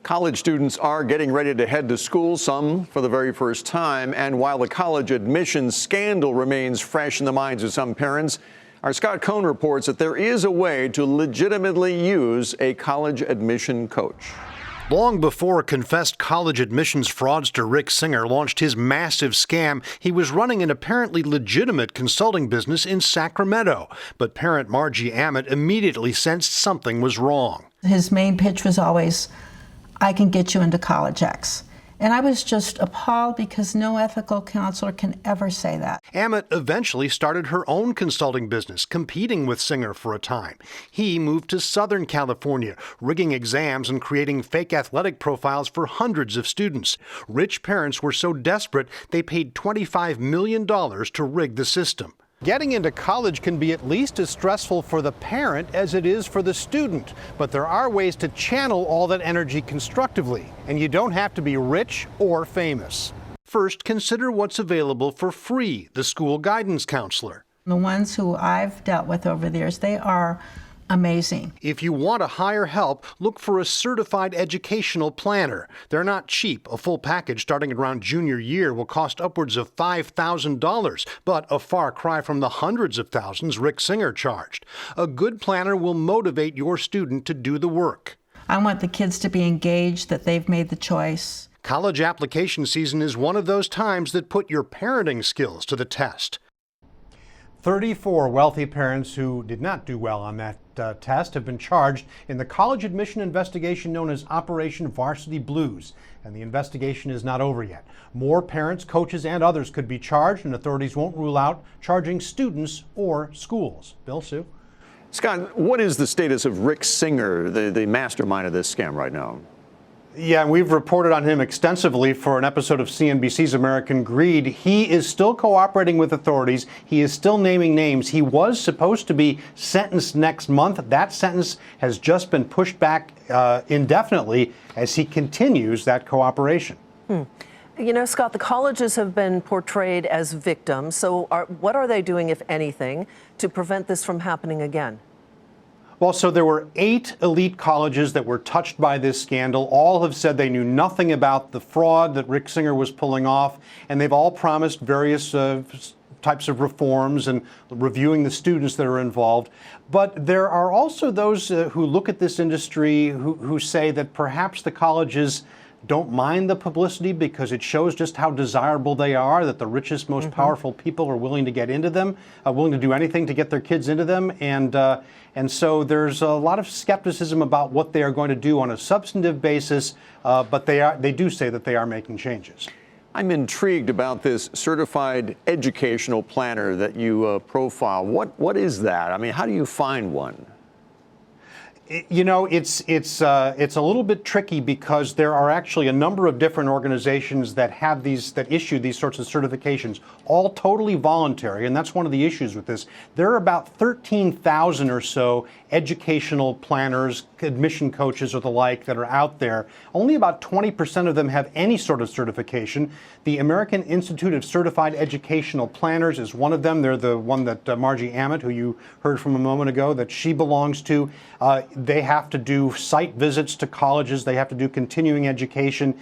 College students are getting ready to head to school, some for the very first time. And while the college admissions scandal remains fresh in the minds of some parents, our Scott Cohn reports that there is a way to legitimately use a college admission coach. Long before confessed college admissions fraudster Rick Singer launched his massive scam, he was running an apparently legitimate consulting business in Sacramento. But parent Margie Ammett immediately sensed something was wrong. His main pitch was always, I can get you into college X. And I was just appalled because no ethical counselor can ever say that. Ammett eventually started her own consulting business, competing with Singer for a time. He moved to Southern California, rigging exams and creating fake athletic profiles for hundreds of students. Rich parents were so desperate, they paid $25 million to rig the system. Getting into college can be at least as stressful for the parent as it is for the student, but there are ways to channel all that energy constructively, and you don't have to be rich or famous. First, consider what's available for free, the school guidance counselor. The ones who I've dealt with over the years, they are amazing. If you want to hire help, look for a certified educational planner. They're not cheap. A full package starting around junior year will cost upwards of $5,000, but a far cry from the hundreds of thousands Rick Singer charged. A good planner will motivate your student to do the work. I want the kids to be engaged, that they've made the choice. College application season is one of those times that put your parenting skills to the test. 34 wealthy parents who did not do well on that test have been charged in the college admission investigation known as Operation Varsity Blues, and the investigation is not over yet. More parents, coaches, and others could be charged, and authorities won't rule out charging students or schools. Bill, Sue? Scott, what is the status of Rick Singer, the mastermind of this scam right now? Yeah, we've reported on him extensively for an episode of CNBC's American Greed. He is still cooperating with authorities. He is still naming names. He was supposed to be sentenced next month. That sentence has just been pushed back indefinitely as he continues that cooperation. You know, Scott, the colleges have been portrayed as victims. So what are they doing, if anything, to prevent this from happening again? Well, so there were 8 elite colleges that were touched by this scandal. All have said they knew nothing about the fraud that Rick Singer was pulling off, and they've all promised various types of reforms and reviewing the students that are involved. But there are also those who look at this industry who say that perhaps the colleges don't mind the publicity because it shows just how desirable they are, that the richest, most powerful people are willing to get into them, willing to do anything to get their kids into them. And so there's a lot of skepticism about what they are going to do on a substantive basis, but they do say that they are making changes. I'm intrigued about this certified educational planner that you profile. What is that? I mean, how do you find one? You know, it's a little bit tricky because there are actually a number of different organizations that have that issue these sorts of certifications, all totally voluntary, and that's one of the issues with this. There are about 13,000 or so educational planners, admission coaches or the like that are out there. Only about 20% of them have any sort of certification. The American Institute of Certified Educational Planners is one of them. They're the one that Margie Ammett, who you heard from a moment ago, that she belongs to. They have to do site visits to colleges. They have to do continuing education.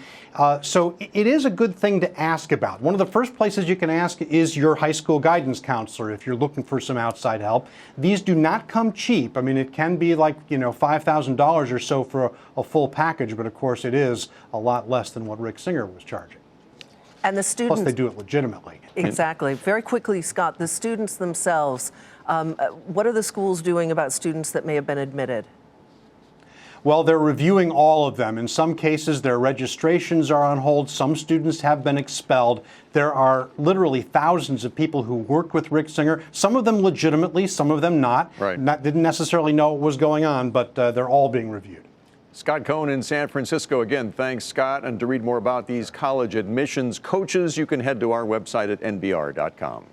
So it is a good thing to ask about. One of the first places you can ask is your high school guidance counselor if you're looking for some outside help. These do not come cheap. I mean, it can be like, you know, $5,000 or so for a full package, but of course it is a lot less than what Rick Singer was charging. And the students... Plus they do it legitimately. Exactly. Very quickly, Scott, the students themselves, what are the schools doing about students that may have been admitted? Well, they're reviewing all of them. In some cases, their registrations are on hold. Some students have been expelled. There are literally thousands of people who worked with Rick Singer, some of them legitimately, some of them not. Right. Didn't necessarily know what was going on, but they're all being reviewed. Scott Cohn in San Francisco. Again, thanks, Scott. And to read more about these college admissions coaches, you can head to our website at nbr.com.